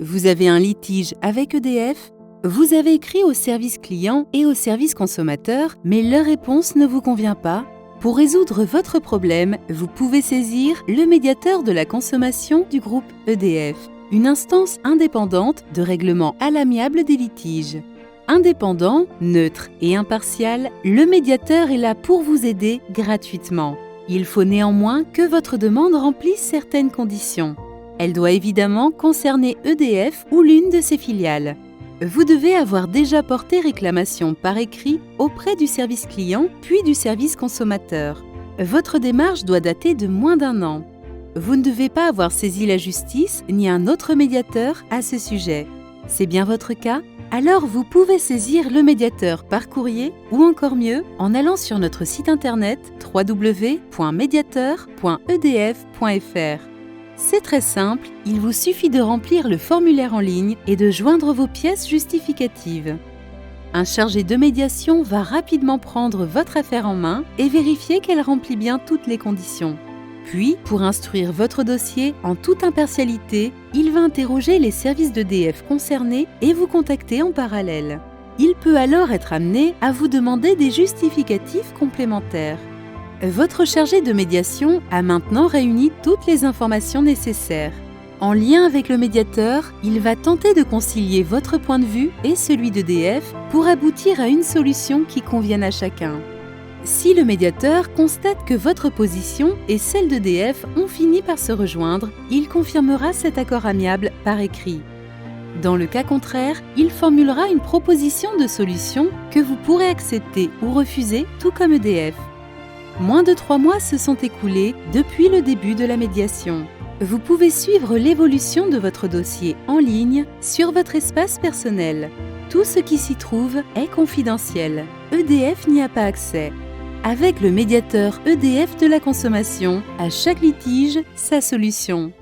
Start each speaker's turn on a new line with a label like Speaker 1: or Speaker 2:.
Speaker 1: Vous avez un litige avec EDF? Vous avez écrit au service client et au service consommateur, mais leur réponse ne vous convient pas? Pour résoudre votre problème, vous pouvez saisir le médiateur de la consommation du groupe EDF, une instance indépendante de règlement à l'amiable des litiges. Indépendant, neutre et impartial, le médiateur est là pour vous aider gratuitement. Il faut néanmoins que votre demande remplisse certaines conditions. Elle doit évidemment concerner EDF ou l'une de ses filiales. Vous devez avoir déjà porté réclamation par écrit auprès du service client puis du service consommateur. Votre démarche doit dater de moins d'1 an. Vous ne devez pas avoir saisi la justice ni un autre médiateur à ce sujet. C'est bien votre cas? Alors vous pouvez saisir le médiateur par courrier ou encore mieux en allant sur notre site internet www.mediateur.edf.fr. C'est très simple, il vous suffit de remplir le formulaire en ligne et de joindre vos pièces justificatives. Un chargé de médiation va rapidement prendre votre affaire en main et vérifier qu'elle remplit bien toutes les conditions. Puis, pour instruire votre dossier en toute impartialité, il va interroger les services d'EDF concernés et vous contacter en parallèle. Il peut alors être amené à vous demander des justificatifs complémentaires. Votre chargé de médiation a maintenant réuni toutes les informations nécessaires. En lien avec le médiateur, il va tenter de concilier votre point de vue et celui d'EDF pour aboutir à une solution qui convienne à chacun. Si le médiateur constate que votre position et celle d'EDF ont fini par se rejoindre, il confirmera cet accord amiable par écrit. Dans le cas contraire, il formulera une proposition de solution que vous pourrez accepter ou refuser, tout comme EDF. Moins de 3 mois se sont écoulés depuis le début de la médiation. Vous pouvez suivre l'évolution de votre dossier en ligne sur votre espace personnel. Tout ce qui s'y trouve est confidentiel. EDF n'y a pas accès. Avec le médiateur EDF de la consommation, à chaque litige, sa solution.